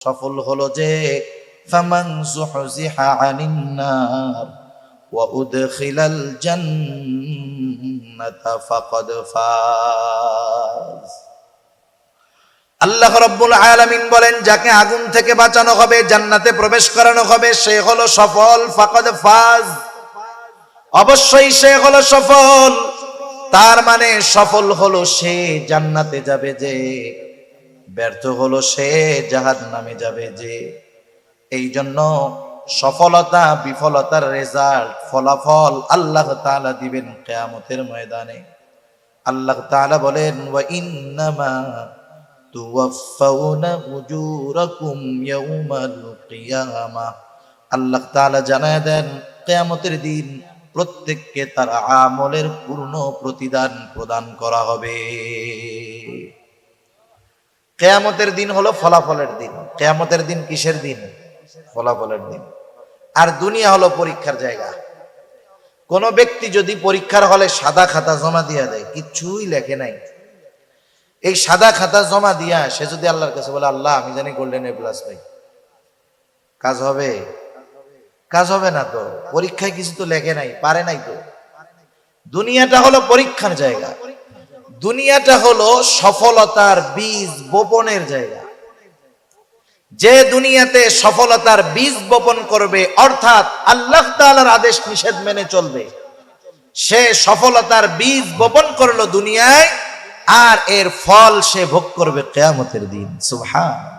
সফল হলো যে ফামান যুহজিহা আনিন নার ওয়া উদখিলাল জান্নাতা ফাকাদ ফাজ। আল্লাহ রাব্বুল আলামিন বলেন, যাকে আগুন থেকে বাঁচানো হবে, জান্নাতে প্রবেশ করানো হবে, সে হলো সফল। ফাকাদ ফাজ, অবশ্যই সে হলো সফল। তার মানে সফল হলো সে জান্নাতে যাবে যে, ব্যর্থ হলো সে জাহান্নামে যাবে যে। এই জন্য সফলতা বিফলতার রেজাল্ট, ফলাফল আল্লাহ তাআলা দিবেন কিয়ামতের ময়দানে। আল্লাহ তাআলা বলেন, ওয়া ইন্নামা তুওয়াফাউনা উজুরাকুম ইয়াউমাল কিয়ামাহ। আল্লাহ তাআলা জানায় দেন, কিয়ামতের দিন প্রত্যেককে তার আমলের পূর্ণ প্রতিদান প্রদান করা হবে। কিয়ামতের দিন হলো ফলাফলের দিন। কিয়ামতের দিন কিসের দিন? ফলাফলের দিন। আর দুনিয়া হলো পরীক্ষার জায়গা। কোন ব্যক্তি যদি পরীক্ষার হলে সাদা খাতা জমা দিয়া দেয়, কিচ্ছুই লেখে নাই, এই সাদা খাতা জমা দিয়া সে যদি আল্লাহর কাছে বলে, আল্লাহ আমি জানি গোল্ডেন এ প্লাস পাই, কাজ হবে? কাজ হবে না তো। পরীক্ষায় কিছু তো লেখে নাই, পারে নাই তো। দুনিয়াটা হলো পরীক্ষার জায়গা। দুনিয়াটা হলো সফলতার বীজ বপনের জায়গা। যে দুনিয়াতে সফলতার বীজ বপন করবে, অর্থাৎ আল্লাহ তাআলার আদেশ নিষেধ মেনে চলবে, সে সফলতার বীজ বপন করলো দুনিয়ায়, আর এর ফল সে ভোগ করবে কিয়ামতের দিন। সুবহানাল্লাহ।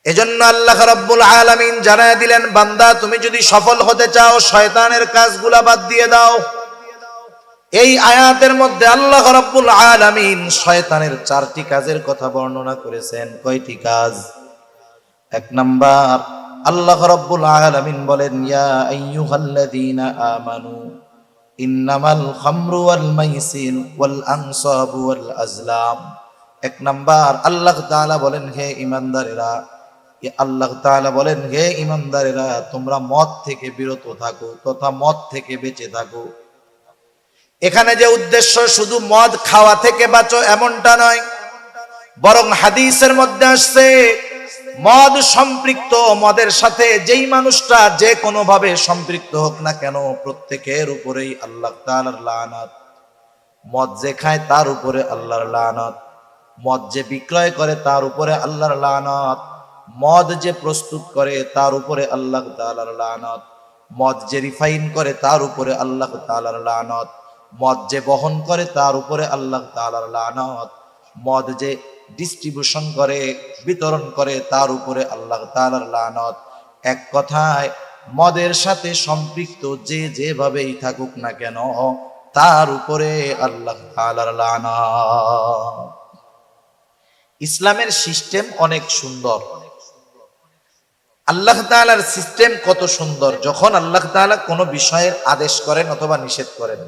এজন্য আল্লাহ রাব্বুল আলামিন জানায় দিলেন, বান্দা তুমি যদি সফল হতে চাও, শয়তানের কাজগুলা বাদ দিয়ে দাও। এই আয়াতের মধ্যে আল্লাহ রাব্বুল আলামিন শয়তানের 4টি কাজের কথা বর্ণনা করেছেন। কয়টি কাজ? এক নাম্বার, আল্লাহ রাব্বুল আলামিন বলেন, ইয়া আইয়ুহাল্লাযীনা আমানু ইন্নামাল খামরু ওয়াল মাইসির ওয়াল আনসাবু ওয়াল আজলাম। এক নাম্বার, আল্লাহ তাআলা বলেন, হে ঈমানদারেরা, আল্লাহ তাআলা বলেন, হে ঈমানদারেরা, তোমরা মদ থেকে বিরত থাকো তথা মদ থেকে বেঁচে থাকো। এখানে যে উদ্দেশ্য শুধু মদ খাওয়া থেকে বাঁচো এমনটা নয়, বরং হাদিসের মধ্যে আসছে মদ সম্পৃক্ত, মদের সাথে যেই মানুষটা যে কোনো ভাবে সম্পৃক্ত হোক না কেন, প্রত্যেকের উপরেই আল্লাহ তাআলার লানত। মদ যে খায় তার উপরে আল্লাহর লানত, মদ যে বিক্রয় করে তার উপরে আল্লাহর লানত, মদ যে প্রস্তুত করে তার উপরে আল্লাহ তাআলার লানত, মদ যে রিফাইন করে তার উপরে আল্লাহ তাআলার লানত, মদ যে বহন করে তার উপরে আল্লাহ তাআলার লানত, মদ যে ডিস্ট্রিবিউশন করে, বিতরণ করে, তার উপরে আল্লাহ তাআলার লানত। এক কথায় মদের সাথে সম্পৃক্ত যে যেভাবেই থাকুক না কেন, তার উপরে আল্লাহ তাআলার লানত। ইসলামের সিস্টেম অনেক সুন্দর। আল্লাহ তাআলার সিস্টেম কত সুন্দর! যখন আল্লাহ তাআলা কোনো বিষয়ের আদেশ করেন অথবা নিষেধ করেন,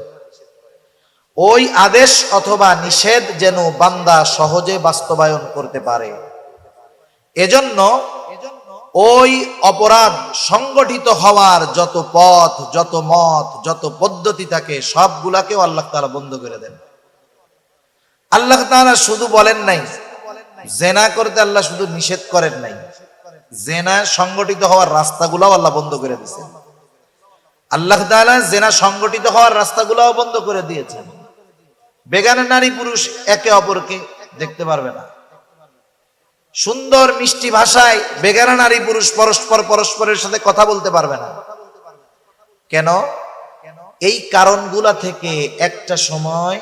ওই আদেশ অথবা নিষেধ যেন বান্দা সহজে বাস্তবায়ন করতে পারে, এজন্য ওই অপরাধ সংগঠিত হওয়ার যত পথ, যত মত, যত পদ্ধতি থাকে, সবগুলাকেও আল্লাহ তাআলা বন্ধ করে দেন। আল্লাহ তাআলা শুধু বলেন নাই জেনা করতে, আল্লাহ শুধু নিষেধ করেন নাই, জেনা সংগঠিত হওয়ার রাস্তাগুলাও আল্লাহ বন্ধ করে দিয়েছেন। আল্লাহ তাআলা জেনা সংগঠিত হওয়ার রাস্তাগুলাও বন্ধ করে দিয়েছেন। বেগানা নারী পুরুষ একে অপরকে দেখতে পারবে না। সুন্দর মিষ্টি ভাষায় বেগানা নারী পুরুষ পরস্পরের সাথে কথা বলতে পারবে না। কেন? এই কারণগুলা থেকে একটা সময়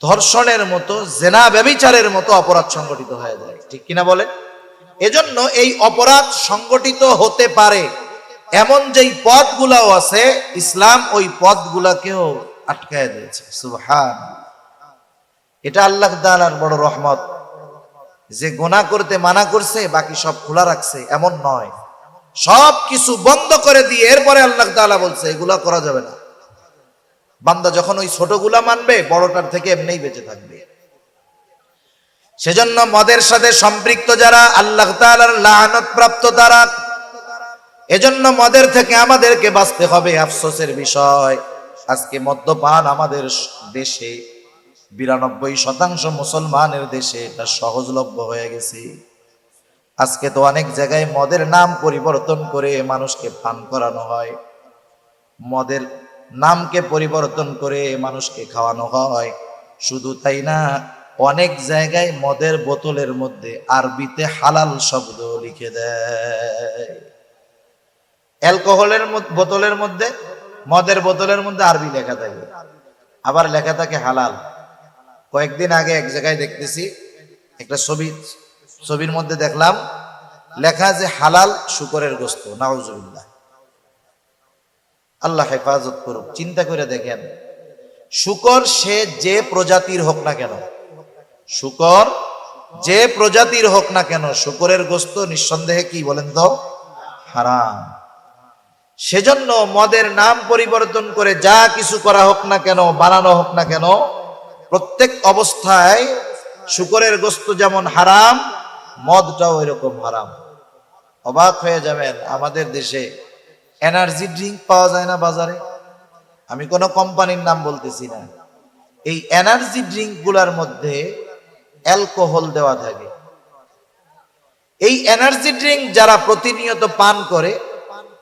ধর্ষণের মতো, জেনা ব্যভিচারের মতো অপরাধ সংগঠিত হয়ে যায়। ঠিক কিনা বলেন? এজন্য এই অপরাধ সংগঠিত হতে পারে এমন যেই পথগুলাও আছে, ইসলাম ওই পথগুলাকেও আটকায় দিয়েছে। সুবহানাল্লাহ। এটা আল্লাহ তাআলার বড় রহমত যে গুনাহ করতে মানা করছে, বাকি সব খোলা রাখছে, এমন নয়। সব কিছু বন্ধ করে দিয়ে এরপরে আল্লাহ তাআলা বলছে এগুলা করা যাবে না। বান্দা যখন ওই ছোটগুলা মানবে, বড়টার থেকে এমনিই বেঁচে থাকবে। সেজন্য মদের সাথে সম্পৃক্ত যারা, আল্লাহ তাআলার লানত প্রাপ্ত তারা। এজন্য মদের থেকে আমাদেরকে বাঁচতে হবে। আফসোসের বিষয়, আজকে মদ্যপান আমাদের দেশে 92% মুসলমানের দেশে এটা সহজলভ্য হয়ে গেছে। আজকে তো অনেক জায়গায় মদের নাম পরিবর্তন করে মানুষকে পান করানো হয়, মদের নামকে পরিবর্তন করে মানুষকে খাওয়ানো হয়। শুধু তাই না, অনেক জায়গায় মদের বোতলের মধ্যে আরবিতে হালাল শব্দ লিখে দেয়। অ্যালকোহলের বোতলের মধ্যে, মদের বোতলের মধ্যে আরবি লেখা থাকে, আবার লেখা থাকে হালাল। কয়েকদিন আগে এক জায়গায় দেখতেছি একটা ছবির মধ্যে দেখলাম লেখা যে হালাল শুকরের গোশত। নাউজুবিল্লাহ, আল্লাহ হেফাজত করুক। চিন্তা করে দেখেন, শুকর সে যে প্রজাতির হোক না কেন, শুকর যে প্রজাতির হোক না কেন, শুকরের গোশত নিঃসন্দেহে কি বলেন তো হারাম। সেজন্য মদের নাম পরিবর্তন করে যা কিছু করা হোক না কেন, বানানো হোক না কেন, প্রত্যেক অবস্থায় শুকরের গোশত যেমন হারাম, মদটাও এরকম হারাম। অবাক হয়ে যাবেন, আমাদের দেশে এনার্জি ড্রিঙ্ক পাওয়া যায় না বাজারে। আমি কোনো কোম্পানির নাম বলতেছি না। এই এনার্জি ড্রিঙ্ক গুলার মধ্যে অ্যালকোহল দেওয়া থাকে। এই এনার্জি ড্রিঙ্ক যারা প্রতিনিয়ত পান করে,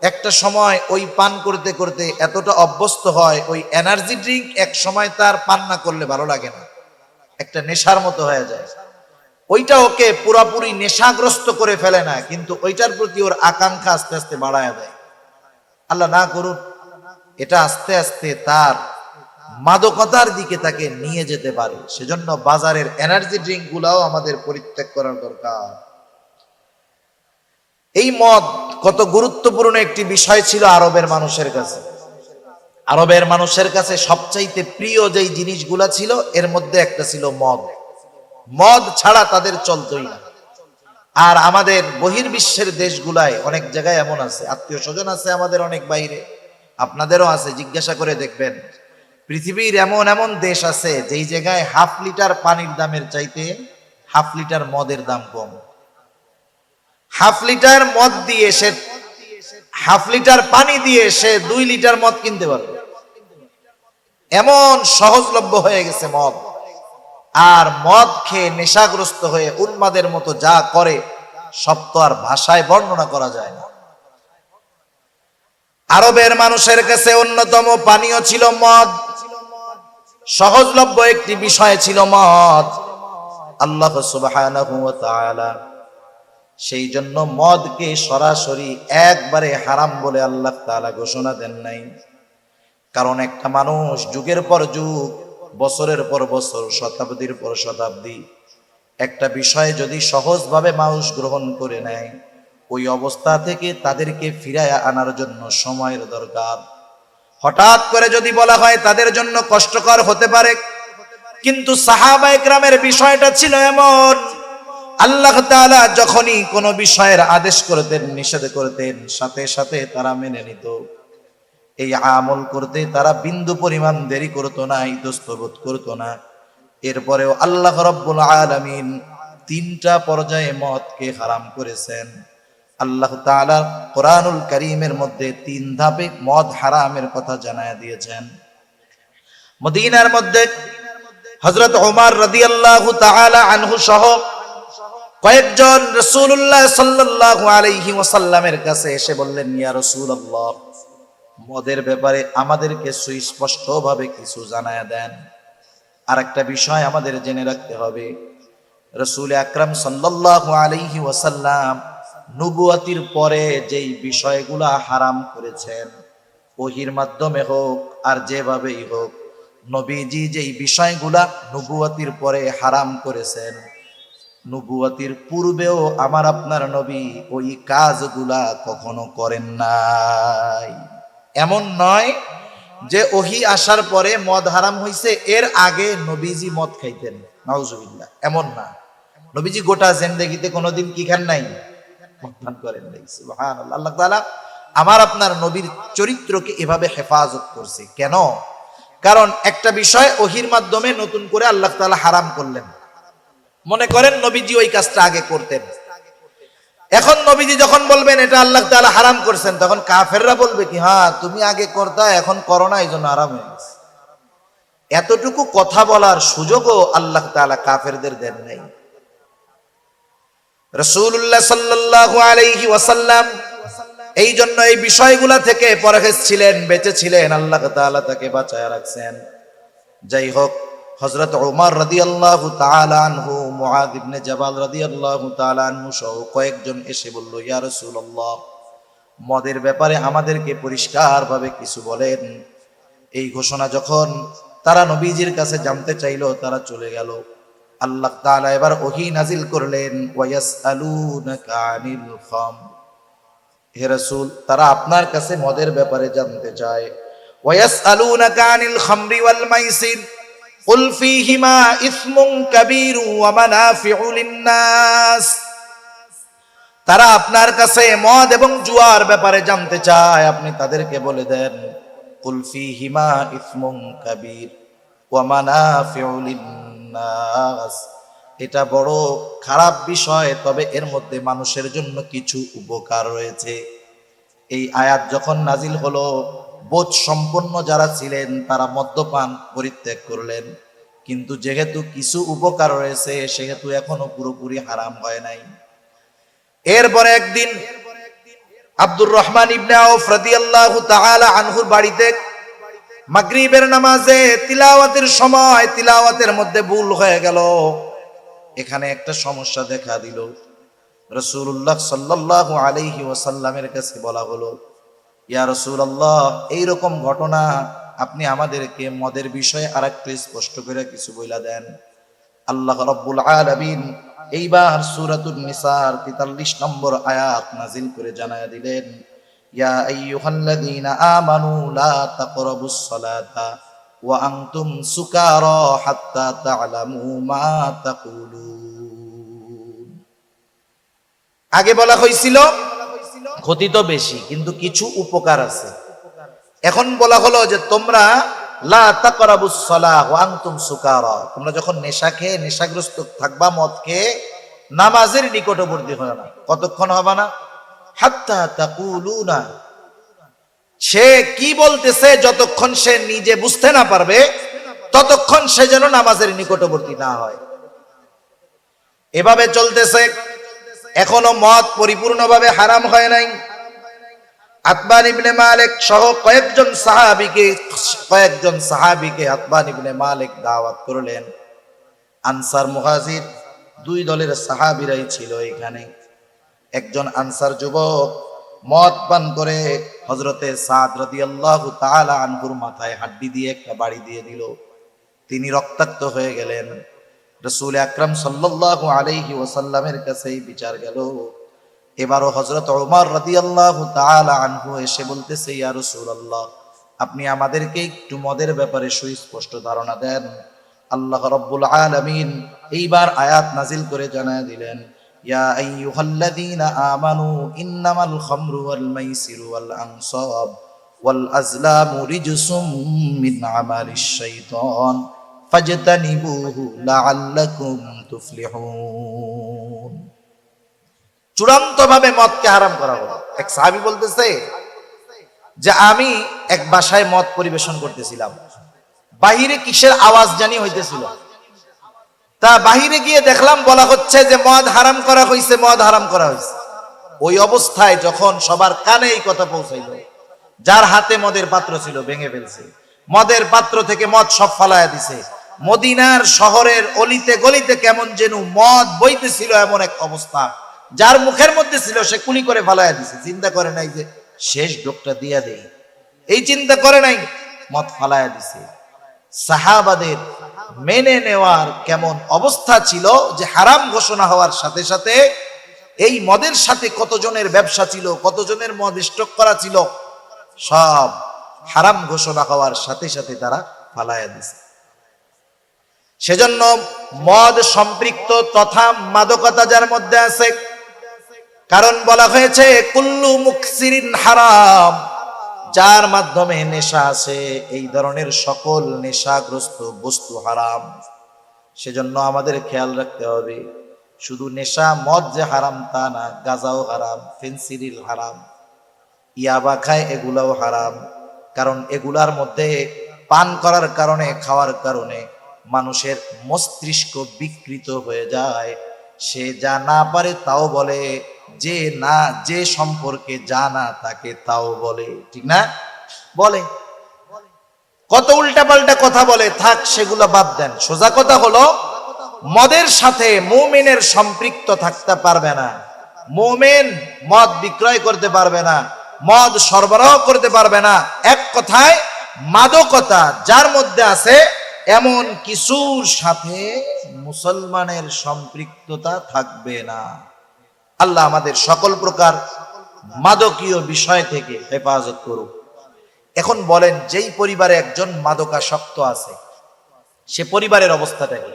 একটা সময় ওই পান করতে করতে এতটা অভ্যস্ত হয়, ওই এনার্জি ড্রিঙ্ক এক সময় তার পান না করলে ভালো লাগে না, একটা নেশার মতো হয়ে যায়। ওইটা ওকে পুরাপুরি নেশাগ্রস্ত করে ফেলে না, কিন্তু ওইটার প্রতি ওর আকাঙ্ক্ষা আস্তে আস্তে বাড়ায় দেয়। আল্লাহ না করুন, এটা আস্তে আস্তে তার মাদকতার দিকে তাকে নিয়ে যেতে পারে। সেজন্য বাজারের এনার্জি ড্রিঙ্ক গুলাও আমাদের পরিত্যাগ করার দরকার। এই মদ কত গুরুত্বপূর্ণ একটি বিষয় ছিল আরবের মানুষের কাছে। আরবের মানুষের কাছে সবচাইতে প্রিয় যেই জিনিসগুলা ছিল, এর মধ্যে একটা ছিল মদ। মদ ছাড়া তাদের চলতই না। আর আমাদের বহির্বিশ্বের দেশগুলায় অনেক জায়গায় এমন আছে, আত্মীয় স্বজন আছে আমাদের অনেক বাইরে, আপনাদেরও আছে, জিজ্ঞাসা করে দেখবেন। পৃথিবীর এমন এমন দেশ আছে যেই জায়গায় হাফ লিটার পানির দামের চাইতে হাফ লিটার মদের দাম কম। হাফ লিটার মদ দিয়ে সে, হাফ লিটার পানি দিয়ে সে 2 লিটার মদ কিনতে পারবে, এমন সহজলভ্য হয়ে গেছে মদ। আর মদ খেয়ে নেশাগ্রস্ত হয়ে উন্মাদের মতো যা করে, সব তো আর ভাষায় বর্ণনা করা যায় না। আরবের মানুষের কাছে অন্যতম পানীয় ছিল মদ, সহজলভ্য একটি বিষয় ছিল মদ। আল্লাহ সুবহানাহু ওয়া তাআলা সেই জন্য মদকে সরাসরি একবারে হারাম বলে আল্লাহ তাআলা ঘোষণা দেন নাই। কারণ একটা মানুষ যুগের পর যুগ, বছরের পর বছর, শতাব্দীর পর শতাব্দী একটা বিষয় যদি সহজভাবে মানুষ গ্রহণ করে নেয়, ওই অবস্থা থেকে তাদেরকে ফিরায় আনার জন্য সময়ের দরকার। হঠাৎ করে যদি বলা হয় তাদের জন্য কষ্টকর হতে পারে, কিন্তু সাহাবায়ে কেরামের বিষয়টা ছিল এমন, আল্লাহ তাআলা যখনই কোনো বিষয়ের আদেশ করতেন, নিষেধ করতেন, সাথে সাথে তারা মেনে নিত। এই আমল করতে তারা বিন্দু পরিমাণ দেরি করতো না, ইতস্তত করতো না। এরপরেও আল্লাহ রাব্বুল আলামিন 3টা পর্যায়ে মদকে হারাম করেছেন। আল্লাহ তাআলা কোরআনুল কারীমের মধ্যে 3 ধাপে মদ হারামের কথা জানায়া দিয়েছেন। মদিনার মধ্যে হযরত ওমর রাদিয়াল্লাহু তাআলা আনহু সহ কয়েকজন রাসূলুল্লাহ সাল্লাল্লাহু আলাইহি ওয়াসাল্লামের কাছে এসে বললেন, ইয়া রাসূলুল্লাহ, মদের ব্যাপারে আমাদেরকে সুস্পষ্টভাবে কিছু জানায়া দেন। আর একটা বিষয় আমাদের জেনে রাখতে হবে, রাসূল আকরাম সাল্লাল্লাহু আলাইহি ওয়াসাল্লাম নবুয়তির পরে যেই বিষয়গুলা হারাম করেছেন, ওহীর মাধ্যমে হোক আর যেভাবেই হোক, নবীজি যেই বিষয়গুলা নবুয়তির পরে হারাম করেছেন, নবুয়তির পূর্বেও আমার আপনার নবী ওই কাজগুলা কখনো করেন নাই। এমন নয় যে ওহী আসার পরে মদ হারাম হইছে, এর আগে নবীজি মদ খাইতেন, নাউজুবিল্লাহ, এমন না। নবীজি গোটা জিন্দেগিতে কোনোদিন কি খান নাই? মদ পান করেন নাই। সুবহানাল্লাহ। আল্লাহ তাআলা আমার আপনার নবীর চরিত্রকে এভাবে হেফাজত করছে। কেন? কারণ একটা বিষয় ওহীর মাধ্যমে নতুন করে আল্লাহ তাআলা হারাম করলেন। মনে করেন নবীজি ওই কাজটা আগে করতেন, এখন নবীজি যখন বলবেন এটা আল্লাহ তাআলা হারাম করছেন, তখন কাফেররা বলবে কি, হ্যাঁ তুমি আগে করতা, এখন করো না, এই জন্য হারাম হয়ে গেছে। এতটুকু কথা বলার সুযোগও আল্লাহ তাআলা কাফেরদের দেন নাই। রাসূলুল্লাহ সাল্লাল্লাহু আলাইহি ওয়াসাল্লাম এই জন্য এই বিষয়গুলা থেকে পরহেজ ছিলেন, বেঁচে ছিলেন, আল্লাহ তাআলা তাকে বাঁচায় রাখছেন। যাই হোক, হযরত ওমর রাদিয়াল্লাহু তাআলা আনহু, মুআয ইবনে জাবাল রাদিয়াল্লাহু তাআলা আনহু সহ কয়েকজন এসে বলল, ইয়া রাসূলুল্লাহ, মদের ব্যাপারে আমাদেরকে পরিষ্কারভাবে কিছু বলেন। এই ঘোষণা যখন তারা নবীজির কাছে জানতে চাইলো, তারা চলে গেল। আল্লাহ তাআলা এবার ওহী নাজিল করলেন, ওয়ায়াসআলুনাকা আনিল খামর, হে রাসূল, তারা আপনার কাছে মদের ব্যাপারে জানতে চায়। ওয়ায়াসআলুনাকা আনিল খামরি ওয়াল মাইসির কুল ফীহিমা ইসমুন কাবীরু ওয়া মানাফিউ লিন-নাস, তারা আপনার কাছে মদ এবং জুয়ার ব্যাপারে জানতে চায়, আপনি তাদেরকে বলে দেন, কুল ফীহিমা ইসমুন কাবীর ওয়া মানাফিউ লিন-নাস, এটা বড় খারাপ বিষয়, তবে এর মধ্যে মানুষের জন্য কিছু উপকার রয়েছে। এই আয়াত যখন নাজিল হলো, বোধ সম্পন্ন যারা ছিলেন তারা মদ্যপান পরিত্যাগ করলেন, কিন্তু যেহেতু কিছু উপকার রয়েছে সেহেতু এখনো পুরোপুরি হারাম হয় নাই। এরপরে একদিন আব্দুর রহমান ইবনে আউফ রাদিয়াল্লাহু তাআলা আনহুর বাড়িতে মাগরিবের নামাজে তিলাওয়াতের সময় তিলাওয়াতের মধ্যে ভুল হয়ে গেল। এখানে একটা সমস্যা দেখা দিল। রাসূলুল্লাহ সাল্লাল্লাহু আলাইহি ওয়াসাল্লামের কাছে বলা হলো, ইয়া রাসূলুল্লাহ, এইরকম ঘটনা, আপনি আমাদেরকে মদের বিষয়ে আরেকটু স্পষ্ট করে কিছু বইলা দেন। আল্লাহ রাব্বুল আলামিন এইবার সূরাতুন নিসার 43 নম্বর আয়াত নাজিল করে জানায়া দিলেন, ইয়া আইয়ুহাল্লাযীনা আমানু লা তাকরাবুস সালাতা ওয়া আনতুম সুকারা হাত্তা তা'লামু মা তাকুলুন। আগে বলা হয়েছিল ক্ষতি তো বেশি কিন্তু কিছু উপকার আছে। এখন বলা হলো যে তোমরা লা তাকরাবুস সালাহ ওয়া আনতুম সুকারা, তোমরা যখন নেশা খেয়ে নেশাগ্রস্ত থাকবা, মদ খেয়ে, নামাজের নিকটবর্তী হয় না। কতক্ষণ হবে না? হাত্তা তাকুলুনা, সে কি বলতেছে যতক্ষণ সে নিজে বুঝতে না পারবে ততক্ষণ সে যেন নামাজের নিকটবর্তী না হয়। এভাবে চলতেছে, এখনো মদ পরিপূর্ণভাবে হারাম হয় নাই। আতবান ইবনে মালিক সহ কয়েকজন সাহাবীকে আতবান ইবনে মালিক দাওয়াত করলেন। আনসার মুহাজির দুই দলের সাহাবীরাই ছিল এখানে। একজন আনসার যুবক মদ পান করে হযরতে সাদ রাদিয়াল্লাহু তাআলা আনহুর মাথায় হাড্ডি দিয়ে একটা বাড়ি দিয়ে দিল। তিনি রক্তাক্ত হয়ে গেলেন। রাসূল আকরাম সাল্লাল্লাহু আলাইহি ওয়াসাল্লামের কাছে বিচার গেল। এবারও হযরত ওমর রাদিয়াল্লাহু তাআলা আনহু এসে বলতেছে, ইয়া রাসূলুল্লাহ, আপনি আমাদেরকে একটু মদের ব্যাপারে সুস্পষ্ট ধারণা দেন। আল্লাহ রাব্বুল আলামিন এইবার আয়াত নাজিল করে জানায় দিলেন, ইয়া আইয়ুহাল্লাযীনা আমানু ইন্নামাল খামরু ওয়াল মাইসিরু ওয়াল আনসাব ওয়াল আজলামু রিজসুম মিন আমালিশ শাইতান ফাজতানিবুহু লাআল্লাকুম তুফলিহুন। চূড়ান্তভাবে মদকে হারাম করা হলো। এক সাহাবী বলতেছে যে আমি এক বাসায় মদ পরিবেশন করতেছিলাম, বাহিরে কিসের আওয়াজ জানি হইতেছিল, তা বাহিরে গিয়ে দেখলাম বলা হচ্ছে যে মদ হারাম করা হয়েছে, মদ হারাম করা হয়েছে। ওই অবস্থায় যখন সবার কানে এই কথা পৌঁছাইল, যার হাতে মদের পাত্র ছিল ভেঙে ফেলছে, মদের পাত্র থেকে মদ সব ফালায়া দিছে। মদিনার শহরের অলিতে গলিতে কেমন যেন মদ বইতেছিল, এমন এক অবস্থা। যার মুখের মধ্যে ছিল সে কুলি করে ফালায়া দিছে। চিন্তা করে নাই যে শেষ ডোকটা দিয়া দেই, এই চিন্তা করে নাই, মদ ফালায়া দিছে। সাহাবাদের মেনে নেওয়ার কেমন অবস্থা ছিল যে হারাম ঘোষণা হওয়ার সাথে সাথে এই মদের সাথে কতজনের ব্যবসা ছিল, কতজনের মদ স্টক করা ছিল, সব হারাম ঘোষণা হওয়ার সাথে সাথে তারা ফালায়া দিছে। সেজন্য মদ সম্পৃক্ত তথা মাদকতা যার মধ্যে আছে, কারণ বলা হয়েছে কুল্লু মুকসিরিন হারাম, যার মাধ্যমে নেশা আছে, এই ধরনের সকল নেশাগ্রস্ত বস্তু হারাম। সেজন্য আমাদের খেয়াল রাখতে হবে, শুধু নেশা মদ যে হারাম তা না, গাঁজাও হারাম, ফেন্সিডিল হারাম, ইয়াবা খায় এগুলাও হারাম। কারণ এগুলার মধ্যে পান করার কারণে, খাওয়ার কারণে মানুষের মস্তিষ্ক বিকৃত হয়ে যায়। সে যা না পারে তাও বলে, যে সম্পর্কে জানা থাকে তাও বলে, ঠিক না? বলে কত উল্টাপাল্টা কথা বলে, থাক সেগুলো বাদ দেন। সোজা কথা হলো মদের সাথে মুমিনের সম্পৃক্ত থাকতে পারবে না। মুমিন মদ বিক্রয় করতে পারবে না, মদ সরবরাহ করতে পারবে না। এক কথায় মাদকতা যার মধ্যে আছে এমন কিছুর সাথে মুসলমানের সম্পৃক্ততা থাকবে না। আল্লাহ আমাদের সকল প্রকার মাদকীয় বিষয় থেকে হেফাজত করুক। এখন বলেন, যেই পরিবারে একজন মাদকাসক্ত আছে সে পরিবারের অবস্থাটা কি?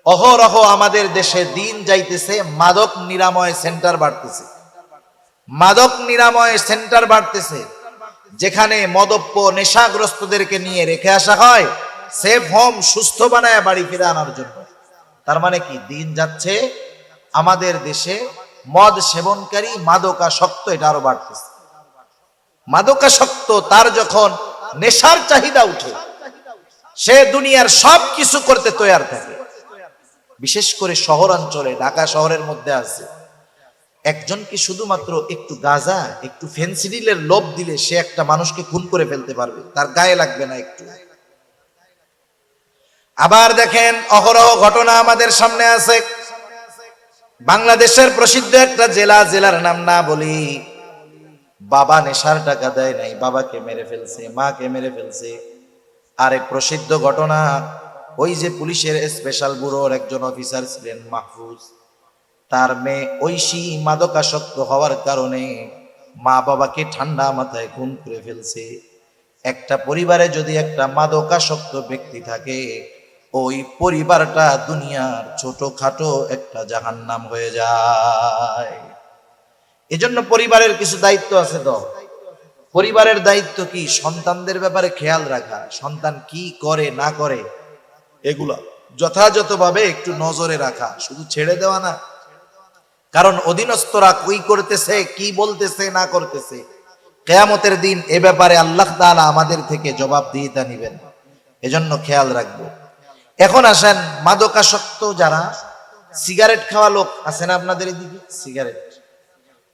অহরহ আমাদের দেশে দিন যাইতেছে মাদক নিরাময় সেন্টার বাড়তেছে, মাদক নিরাময় সেন্টার বাড়তেছে, যেখানে মদপ্য নেশাগ্রস্তদেরকে নিয়ে রেখে আসা হয় সেফ হোম, সুস্থ বানায় বাড়ি ফিরে আনার জন্য। তার মানে কি, দিন যাচ্ছে আমাদের দেশে মদ সেবনকারী মাদকাসক্ত এটা আরো বাড়তেছে। মাদকাসক্ত তার যখন নেশার চাহিদা উঠে সে দুনিয়ার সব কিছু করতে তৈয়ার থাকে। বিশেষ করে শহরাঞ্চলে, ঢাকা শহরের মধ্যে আছে একজনকে শুধুমাত্র একটু গাঁজা, একটু ফেন্সিডিলের লোভ দিলে সে একটা মানুষকে খুন করে ফেলতে পারবে, তার গায়ে লাগবে না একটু। আবার দেখেন অহরহ ঘটনা আমাদের সামনে আছে। বাংলাদেশের প্রসিদ্ধ একটা জেলার নাম না বলি, বাবা নেশার টাকা দেয় নাই, বাবাকে মেরে ফেলছে, মাকে মেরে ফেলছে। আর এক প্রসিদ্ধ ঘটনা, ওই যে পুলিশের স্পেশাল ব্যুরোর একজন অফিসার ছিলেন মাহফুজ, তার মেয়ে ঐশী মাদকাসক্ত হওয়ার কারণে মা বাবাকে ঠান্ডা মাথায় খুন করে ফেলছে। একটা পরিবারে যদি একটা মাদকাসক্ত ব্যক্তি থাকে, ওই পরিবারটা দুনিয়ার ছোটখাটো একটা জাহান্নাম হয়ে যায়। এজন্য পরিবারের কিছু দায়িত্ব আছে। তো পরিবারের দায়িত্ব কি? সন্তানদের ব্যাপারে খেয়াল রাখা, সন্তান কি করে না করে এগুলা যথাযথভাবে একটু নজরে রাখা, শুধু ছেড়ে দেওয়া না। কারণ অধীনস্থরা কি করতেছে, কি বলতেছে না করতেছে, কিয়ামতের দিন এ ব্যাপারে আল্লাহ তাআলা আমাদের থেকে জবাবদিহিতা নেবেন। এজন্য খেয়াল রাখবো। এখন আসেন, মাদকাসক্ত যারা সিগারেট খাওয়া লোক আছে না আপনাদের এদিকে, সিগারেট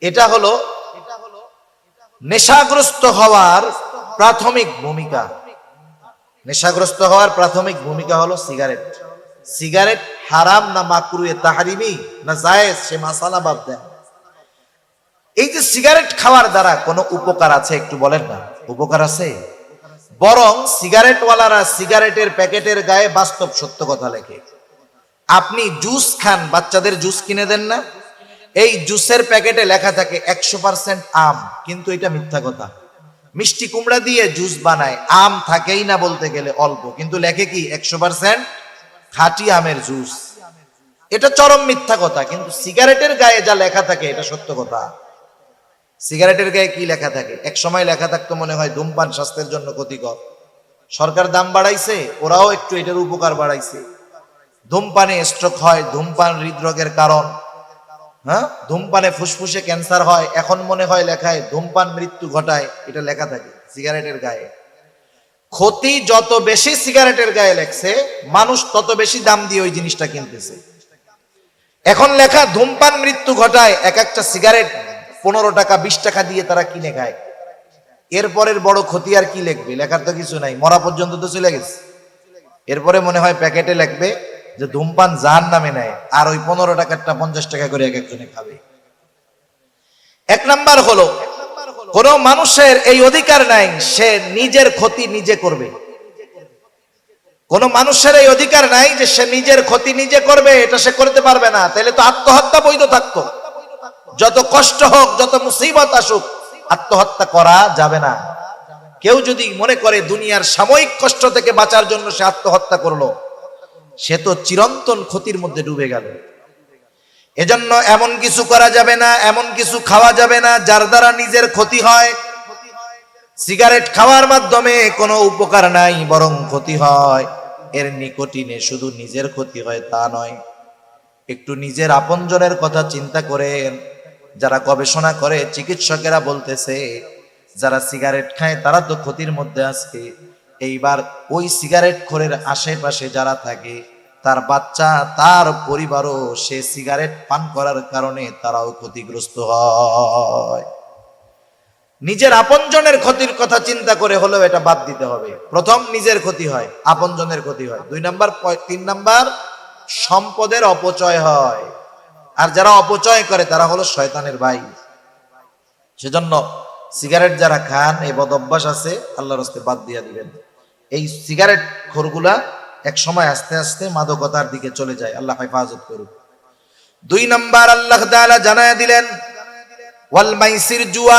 এটা হলো নেশাগ্রস্ত হওয়ার প্রাথমিক ভূমিকা। নেশাগ্রস্ত হওয়ার প্রাথমিক ভূমিকা হলো সিগারেট। সিগারেট হারাম না মাকরুহে তাহরিমি না জায়েজ, সে মাসালা বাদ দেন। এই যে সিগারেট খাওয়ার দ্বারা কোনো উপকার আছে একটু বলেন না, উপকার আছে? বরং সিগারেটওয়ালারা সিগারেটের প্যাকেটের গায়ে বাস্তব সত্য কথা লেখে। আপনি জুস খান, বাচ্চাদের জুস কিনে দেন না, এই জুসের প্যাকেটে লেখা থাকে 100% আম, কিন্তু এটা মিথ্যা কথা। মিষ্টি কুমড়া দিয়ে জুস বানায়, আম থাকেই না বলতে গেলে অল্প, কিন্তু লেখে কি 100% খাঁটি আমের জুস। এটা চরম মিথ্যা কথা। কিন্তু সিগারেটের গায়ে যা লেখা থাকে এটা সত্য কথা। সিগারেটের গায়ে কি লেখা থাকে? এক সময় লেখা থাকতো মনে হয় ধূমপান স্বাস্থ্যের জন্য ক্ষতিকর, সরকার দাম বাড়াইছে, ওরাও একটু এটার উপকার বাড়াইছে। ধূমপানে স্ট্রোক হয়, ধূমপান হৃদরোগের কারণ, হ্যাঁ, ধূমপানে ফুসফুসে ক্যান্সার হয়, এখন মনে হয় লেখায় ধূমপান মৃত্যু ঘটায়, এটা লেখা থাকে সিগারেটের গায়ে। ক্ষতি যত বেশি সিগারেটের গায়ে লেখছে, মানুষ তত বেশি দাম দিয়ে ওই জিনিসটা কিনতেছে। এখন লেখা ধূমপান মৃত্যু ঘটায়, এক একটা সিগারেট 15 টাকা 20 টাকা দিয়ে তারা কিনে খায়। এরপরের বড় ক্ষতি আর কি লিখবে? লেখার তো কিছু নাই, মরা পর্যন্ত তো চলে গেছে। এরপরে মনে হয় প্যাকেটে লিখবে যে ধূমপান জাহান্নামে নেয়, আর ওই 15 টাকারটা 50 টাকা করে এক একজনে খাবে। এক নাম্বার হলো, কোন মানুষের এই অধিকার নাই সে নিজের ক্ষতি নিজে করবে। কোন মানুষের এই অধিকার নাই যে সে নিজের ক্ষতি নিজে করবে, এটা সে করতে পারবে না। তাহলে তো আত্মহত্যা বৈধ থাকতো। যত কষ্ট হোক, যত মুসিবত আসুক, আত্মহত্যা করা যাবে না। কেউ যদি মনে করে দুনিয়ার সাময়িক কষ্ট থেকে বাঁচার জন্য সে আত্মহত্যা করলো, সে তো চিরন্তন ক্ষতির মধ্যে ডুবে গেল। এজন্য এমন কিছু করা যাবে না, এমন কিছু খাওয়া যাবে না যার দ্বারা নিজের ক্ষতি হয়। সিগারেট খাওয়ার মাধ্যমে কোনো উপকার নাই, বরং ক্ষতি হয়। এর নিকোটিনে শুধু নিজের ক্ষতি হয় তা নয়, একটু নিজের আপনজনের কথা চিন্তা করেন। যারা গবেষণা করে, চিকিৎসকেরা বলতেছে যারা সিগারেট খায় তারা তো ক্ষতির মধ্যে আছে। এইবার ওই সিগারেট খোরের আশেপাশে যারা থাকে তার বাচ্চা, তার পরিবারও সে সিগারেট পান করার কারণে তারাও ক্ষতিগ্রস্ত হয়। নিজের আপনজনের ক্ষতির কথা চিন্তা করে হলেও এটা বাদ দিতে হবে। প্রথম নিজের ক্ষতি হয়, আপনজনের ক্ষতি হয়, 2 নাম্বার, 3 নাম্বার সম্পদের অপচয় হয়। আর যারা অপচয় করে তারা হলো শয়তানের ভাই। সেজন্য সিগারেট যারা খান, এই বদ অভ্যাস আছে, আল্লাহর রাস্তায় বাদ দিয়ে দিবেন। এই সিগারেট খোরগুলা এক সময় আস্তে আস্তে মাদকতার দিকে চলে যায়, আল্লাহ হেফাজত করুক। 2 নাম্বার আল্লাহ তাআলা জানায়া দিলেন ওয়াল মাইসির, জুয়া।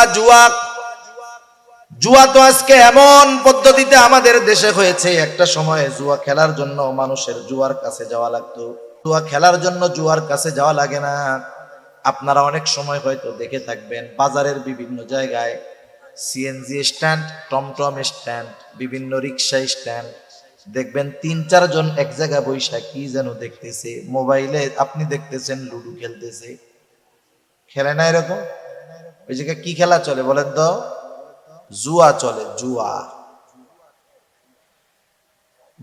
জুয়া তো আজকে এমন পদ্ধতিতে আমাদের দেশে হয়েছে, একটা সময় জুয়া খেলার জন্য মানুষের জুয়ার কাছে যাওয়া লাগতো। জুয়া খেলার জন্য জুয়ার কাছে যাওয়া লাগে না। আপনারা অনেক সময় হয়তো দেখে থাকবেন, বাজারের বিভিন্ন জায়গায় সিএনজি স্ট্যান্ড, টমটম স্ট্যান্ড, বিভিন্ন রিক্সা স্ট্যান্ড, দেখবেন 3-4 জন এক জায়গায় বৈশা কি যেন দেখতেছে, মোবাইলে আপনি দেখতেছেন লুডু খেলতেছে। খেলে না এরকম? ওই জায়গায় কি খেলা চলে বলেন তো? জুয়া চলে, জুয়া।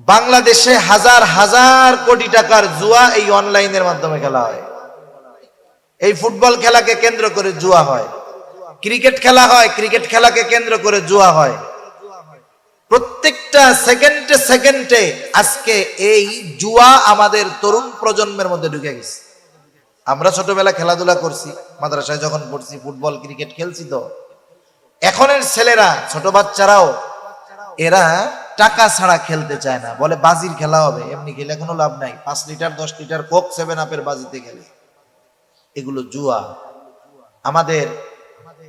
বাংলাদেশে হাজার হাজার কোটি টাকার জুয়া এই অনলাইনের মাধ্যমে খেলা হয়। এই ফুটবল খেলাকে কেন্দ্র করে জুয়া হয়, ক্রিকেট খেলা হয়, ক্রিকেট খেলাকে কেন্দ্র করে জুয়া হয়। প্রত্যেকটা সেকেন্ডে সেকেন্ডে আজকে এই জুয়া আমাদের তরুণ প্রজন্মের মধ্যে ঢুকে গেছে। আমরা ছোটবেলা খেলাধুলা করছি, মাদ্রাসায় যখন পড়ছি ফুটবল ক্রিকেট খেলছি, তো এখনের ছেলেরা, ছোট বাচ্চারাও, এরা টাকা ছাড়া খেলতে চায় না, বলে বাজির খেলা হবে, এমনি খেলে কোনো লাভ নাই, 5 লিটার 10 লিটার কোক 7 আপের বাজিতে খেলে। এগুলো জুয়া। আমাদের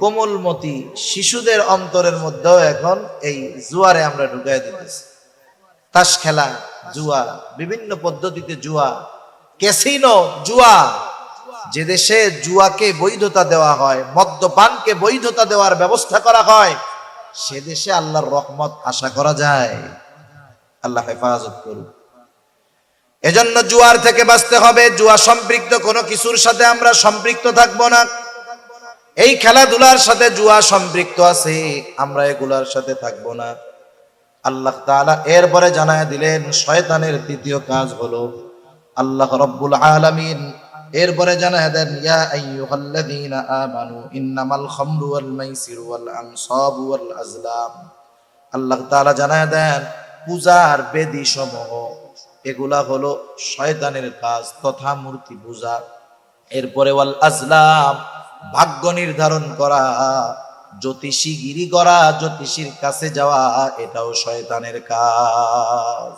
কোমলমতি শিশুদের অন্তরের মধ্যেও এখন এই জুয়ারে আমরা ঢুকাই দিতেছি। তাস খেলা জুয়া, বিভিন্ন পদ্ধতিতে জুয়া, ক্যাসিনো জুয়া। যে দেশে জুয়াকে বৈধতা দেওয়া হয়, মদ্যপানকে বৈধতা দেওয়ার ব্যবস্থা করা হয়, সে দেশে আল্লাহর রহমত আশা করা যায়। আল্লাহ হেফাজত করুন। এজন্য জুয়ার থেকে বাঁচতে হবে। জুয়া সম্পৃক্ত কোনো কিছুর সাথে আমরা সম্পৃক্ত থাকবো না। এই খেলাধুলার সাথে জুয়া সম্পৃক্ত আছে, আমরা এগুলার সাথে থাকবো না। আল্লাহ তাআলা এরপরে জানায় দিলেন শয়তানের দ্বিতীয় কাজ হলো, আল্লাহ রাব্বুল আলামিন এরপরে জানায় দেন ইয়া আইয়ুহাল্লাযীনা আমানু ইন্নামাল খামরু ওয়াল মাইসিরু ওয়াল আনসাবু ওয়াল আজলাম। আল্লাহ তাআলা জানায় দেন পূজার বেদী সমূহ এগুলা হলো শয়তানের কাজ তথা মূর্তি পূজা। এরপরে ওয়াল আজলাম, ভাগ্য নির্ধারণ করা, জ্যোতিষীগিরি করা, জ্যোতিষীর কাছে যাওয়া, এটাও শয়তানের কাজ।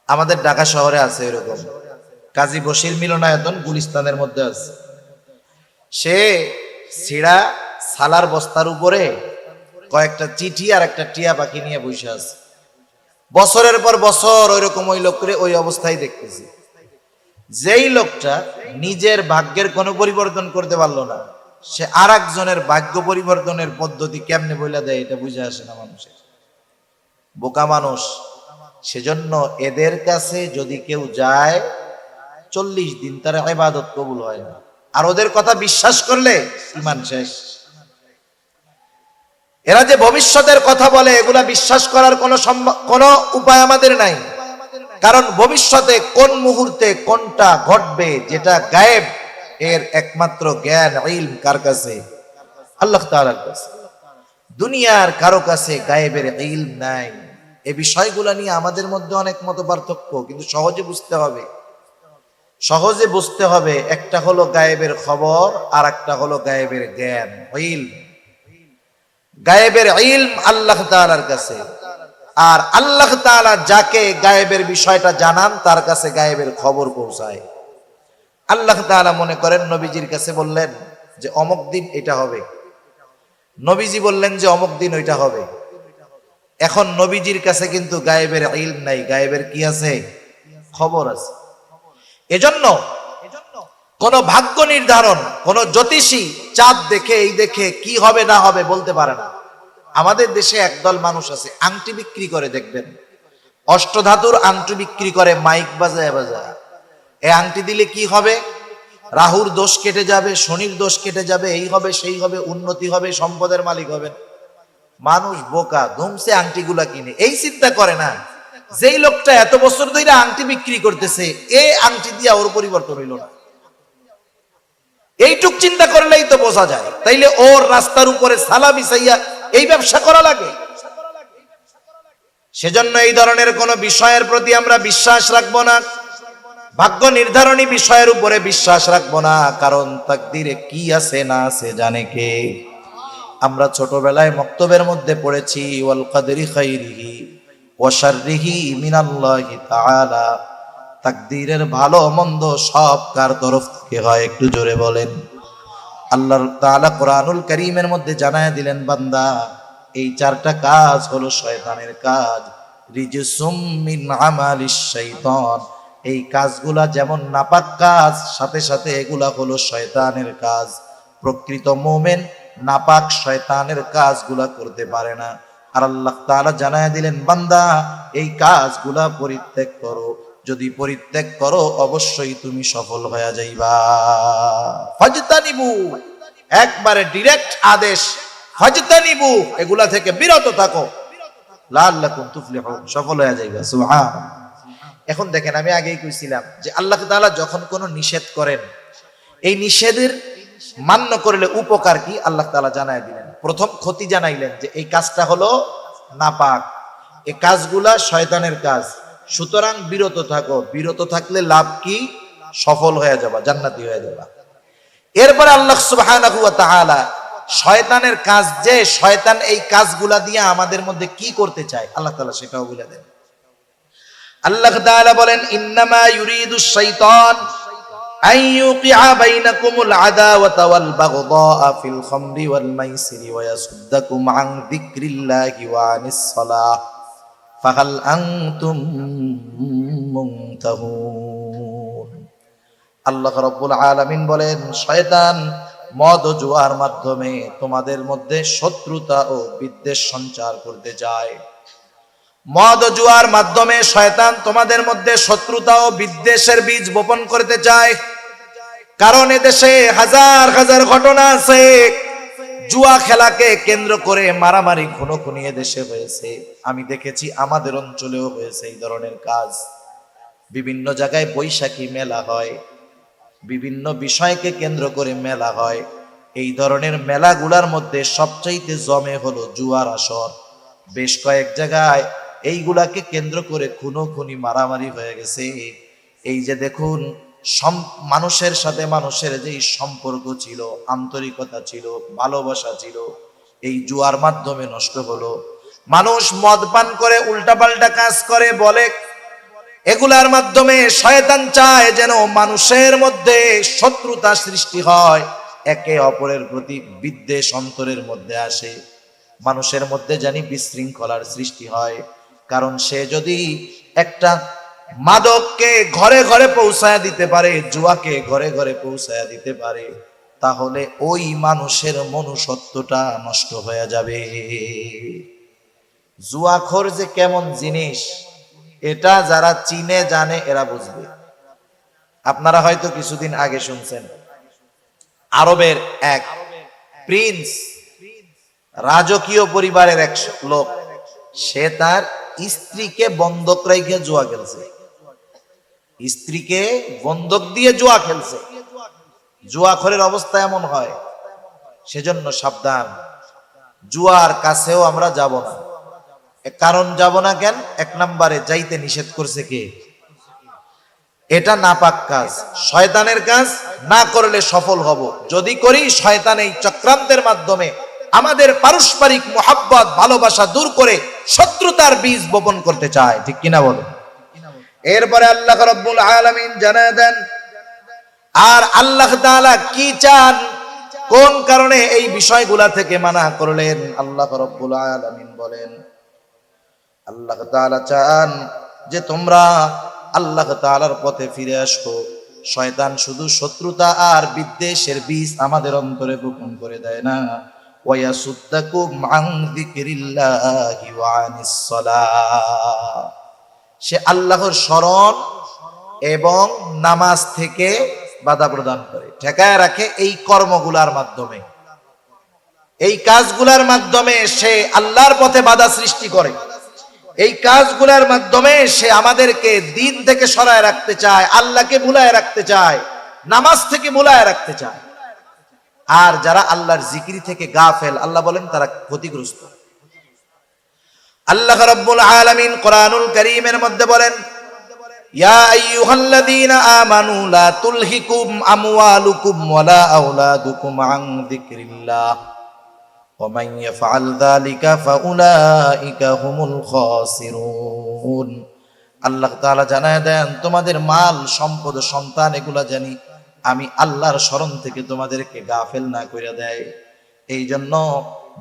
আমাদের ঢাকা শহরে আছে এরকম, কাজী বশির মিলনায়তন গুলিস্তানের মধ্যে আছে। সে ছিড়া সালার বস্তার উপরে কয়েকটা চিঠি আর একটা টিয়া পাখি নিয়ে বসে আছে। বছরের পর বছর ওইরকম ওই লোকরে ওই অবস্থায় দেখতেছি। যেই লোকটা নিজের ভাগ্যের কোনো পরিবর্তন করতে পারলো না, সে আর একজনের ভাগ্য পরিবর্তনের পদ্ধতি কেমনে বইলা দেয়, এটা বুঝে আসে না মানুষের। বোকা মানুষ। সেজন্য এদের কাছে যদি কেউ যায় 40 দিন তার ইবাদত কবুল হয় না। আর ওদের কথা বিশ্বাস করলে ঈমান শেষ। এরা যে ভবিষ্যতের কথা বলে, এগুলা বিশ্বাস করার কোনো উপায় আমাদের নাই। কারণ ভবিষ্যতে কোন মুহূর্তে কোনটা ঘটবে, যেটা গায়েব, এর একমাত্র জ্ঞান ইলম কার কাছে? আল্লাহ তাআলার কাছে। দুনিয়ার কারো কাছে গায়েবের ইলম নাই। এই বিষয়গুলা নিয়ে আমাদের মধ্যে অনেক মতপার্থক্য, কিন্তু সহজে বুঝতে হবে। সহজে বুঝতে হবে, একটা হলো গায়েবের খবর আর একটা হলো গায়েবের জ্ঞান, ইলম। গায়েবের ইলম আল্লাহ তাআলার কাছে, আর আল্লাহ তাআলা যাকে গায়েবের বিষয়টা জানান তার কাছে গায়েবের খবর পৌঁছায়। আল্লাহ তাআলা মনে করেন নবীজির কাছে বললেন যে অমুক দিন এটা হবে, নবীজি বললেন যে অমুক দিন ওইটা হবে। এখন নবীজির কাছে কিন্তু গায়েবের ইলম নাই, গায়েবের কি আছে? খবর আছে। এজন্য কোন ভাগ্য নির্ধারণ, কোন জ্যোতিষী চাঁদ দেখে এই দেখে কি হবে না হবে বলতে পারে না। আমাদের দেশে একদল মানুষ আছে আংটি বিক্রি করে, দেখবেন অষ্টধাতুর আংটি বিক্রি করে মাইক বাজায় বাজায়। এই আংটি দিলে কি হবে? রাহুর দোষ কেটে যাবে, শনির দোষ কেটে যাবে, এই হবে সেই হবে, উন্নতি হবে, সম্পদের মালিক হবেন। মানুষ বোকা, ধুমসে আংটিগুলা কিনে, এই চিন্তা করে না যেই লোকটা এত বছর ধরে আংটি বিক্রি করতেছে, এই আংটি দিয়া ওর পরিবর্তন হইল না, এইটুক চিন্তা করলেই তো বোঝা যায়। তাইলে ওর রাস্তার উপরে সালা বিছাইয়া এই ব্যবসা করা লাগে? সেজন্য এই ধরনের কোন বিষয়ের প্রতি আমরা বিশ্বাস রাখবো না, ভাগ্য নির্ধারণী বিষয়ের উপরে বিশ্বাস রাখবো না, কারণ তাকদীরে কি আছে না আছে জানে কে। আমরা ছোটবেলায় মক্তবের মধ্যে পড়েছি, ওয়াল কদরি খাইরিহি ওয়া শাররিহি মিনাল্লাহি তাআলা, তাকদীরের ভালো মন্দ সব কার তরফ থেকে হয়? একটু জোরে বলেন। আল্লাহ তাআলা কোরআনুল কারীমের মধ্যে জানায় দিলেন, বান্দা এই চারটা কাজ হলো শয়তানের কাজ, রিজসুম মিন আমালিশ শাইতান। এই কাজগুলা যেমন নাপাক কাজ, সাথে সাথে এগুলা হলো শয়তানের কাজ। প্রকৃত মুমিন নাপাক শয়তানের কাজগুলা করতে পারে না। আর আল্লাহ তাআলা জানায় দিলেন, বান্দা এই কাজগুলা পরিত্যাগ করো, যদি পরিত্যাগ করো অবশ্যই তুমি সফল হয়ে যাইবা। ফাজতানিবু, একবারে ডিরেক্ট আদেশ, ফাজতানিবু, এগুলা থেকে বিরত থাকো, লাআল্লাকুম তুফলিহুন, সফল হয়ে যাইবা। সুবহানাল্লাহ। এখন দেখেন, আমি আগেই কইছিলাম যে আল্লাহ তাআলা যখন কোনো নিষেধ করেন, এই নিষেধের মান্য করলে উপকার কি আল্লাহ তাআলা জানায় দিলেন। প্রথম ক্ষতি জানাইলেন যে এই কাজটা হলো নাপাক, এই কাজগুলা শয়তানের কাজ, সুতরাং বিরত থাকো। বিরত থাকলে লাভ কি? সফল হয়ে যাবা, জান্নাতি হয়ে যাবা। এরপরে আল্লাহ সুবহানাহু ওয়া তাআলা শয়তানের কাজ, যে শয়তান এই কাজগুলা দিয়ে আমাদের মধ্যে কি করতে চায় আল্লাহ তাআলা সেটাও বলে দেন। আল্লাহ তাআলা বলেন, ইন্নামা ইউরিদুশ শাইতান আন ইউকিআ বাইনাকুমুল আদাওয়াতা ওয়াল বাগদাআ ফিল খামরি ওয়াল মাইসিরি ওয়া ইয়াসুদ্দাকুম আন যিকরিল্লাহি ওয়া আনিস সালাহ ফাহাল আনতুম মুনতাহুন। আল্লাহ রাব্বুল আলামিন বলেন, শয়তান মদ ও জুয়ার মাধ্যমে তোমাদের মধ্যে শত্রুতা ও বিদ্বেষ সঞ্চার করতে যায়। মদ ও জুয়ার মাধ্যমে শয়তান তোমাদের মধ্যে শত্রুতা ও বিদ্বেষের বীজ বপন করতে চায়। কারণ এদেশে হাজার হাজার ঘটনা আছে, জুয়া খেলাকে কেন্দ্র করে মারামারি খুনোখুনি এদেশে হয়েছে। আমি দেখেছি আমাদের অঞ্চলেও হয়েছে এই ধরনের কাজ। বিভিন্ন জায়গায় বৈশাখী মেলা হয়, বিভিন্ন বিষয়কে কেন্দ্র করে মেলা হয়। এই ধরনের মেলাগুলার মধ্যে সবচাইতে জমে হলো জুয়ার আসর। বেশ কয়েক জায়গায় এইগুলাকে কেন্দ্র করে খুনোখুনি মারামারি হয়ে গেছে। এই যে দেখুন, মানুষের সাথে মানুষের যে সম্পর্ক ছিল, আন্তরিকতা ছিল, ভালোবাসা ছিল, এই জুয়ার মাধ্যমে নষ্ট হলো। মানুষ মদ পান করে উল্টাপাল্টা কাজ করে বলে, এগুলার মাধ্যমে শয়তান চায় যেন মানুষের মধ্যে শত্রুতা সৃষ্টি হয়, একে অপরের প্রতি বিদ্বেষ অন্তরের মধ্যে আসে, মানুষের মধ্যে জানি বিশৃঙ্খলার সৃষ্টি হয়। কারণ সে যদি একটা মাদককে ঘরে ঘরে পৌঁছায় দিতে পারে, জুয়াকে ঘরে ঘরে পৌঁছায় দিতে পারে, তাহলে ওই মানুষের মনুষ্যত্বটা নষ্ট হয়ে যাবে। জুয়াখোর যে কেমন জিনিস, এটা যারা চিনে জানে এরা বুঝবে। আপনারা হয়তো কিছুদিন আগে শুনছেন, আরবের এক প্রিন্স, রাজকীয় পরিবারের এক লোক, সে তার স্ত্রীকে বন্ধক রেখে জুয়া খেলছে। স্ত্রীকে বন্ধক দিয়ে জুয়া খেলছে। জুয়াখোরের অবস্থা এমন হয়, সেজন্য সাবধান, জুয়ার কাছেও আমরা যাব না। কারণ যাব না কেন? এক নম্বরে যাইতে নিষেধ করছে কে? এটা নাপাক কাজ, শয়তানের কাজ, না করলে সফল হব। যদি করি, শয়তান এই চক্রান্তের মাধ্যমে আমাদের পারস্পরিক মোহাব্বত ভালোবাসা দূর করে শত্রুতার বীজ বপন করতে চায়। ঠিক কিনা বলো? এরপরে আল্লাহ রাব্বুল আলামিন জানায় দেন, আর আল্লাহ তাআলা কি চান, কোন কারণে এই বিষয়গুলা থেকে মানা করলেন। আল্লাহ রাব্বুল আলামিন বলেন, আল্লাহ তাআলা চান যে তোমরা আল্লাহ তাআলার পথে ফিরে আসো। শয়তান শুধু শত্রুতা আর বিদ্বেষের বীজ আমাদের অন্তরে বপন করে দেয় না, ওয়ায়াসুদ্দাকুম আন যিকরিল্লাহি ওয়া আনিস সালাহ, সে আল্লাহর স্মরণ এবং নামাজ থেকে বাধা প্রদান করে, ঠেকায় রাখে। এই কর্মগুলার মাধ্যমে, এই কাজগুলার মাধ্যমে সে আল্লাহর পথে বাধা সৃষ্টি করে। এই কাজগুলোর মাধ্যমে সে আমাদেরকে দিন থেকে সরায় রাখতে চায়, আল্লাহকে ভুলায় রাখতে চায়, নামাজ থেকে ভুলায় রাখতে চায়। আর যারা আল্লাহর জিকির থেকে গাফেল, আল্লাহ বলেন তারা ক্ষতিগ্রস্ত। আল্লাহ রাব্বুল আলামিন কোরআনুল কারীমের মধ্যে বলেন, ইয়া আইয়ুহাল্লাযীনা আমানু লা তুলহিকুম আমওয়ালুকুম ওয়ালা আওলাদুকুম আন যিকরিল্লাহ ওয়া মান ইয়াফআল যালিকা ফাউলাইকা হুমুল খাসিরুন। আল্লাহ তাআলা জানায় দেন, তোমাদের মাল সম্পদ সন্তান এগুলা জানি আমি আল্লাহর স্মরণ থেকে তোমাদেরকে গাফেল না করে দেয়। এই জন্য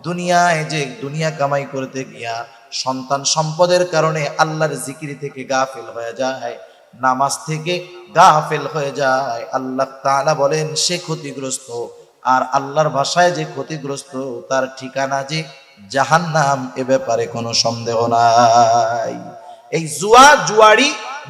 দুনিয়ায় যে দুনিয়া কামাই করতে গিয়া সন্তান সম্পদের কারণে আল্লাহর জিকির থেকে গাফেল হয়ে যায়, নামাজ থেকে গাফেল হয়ে যায়, আল্লাহ তাআলা বলেন সে ক্ষতিগ্রস্ত। আর আল্লাহর ভাষায় যে ক্ষতিগ্রস্ত তার ঠিকানা যে জাহান্নাম, এ ব্যাপারে কোনো সন্দেহ নাই। এই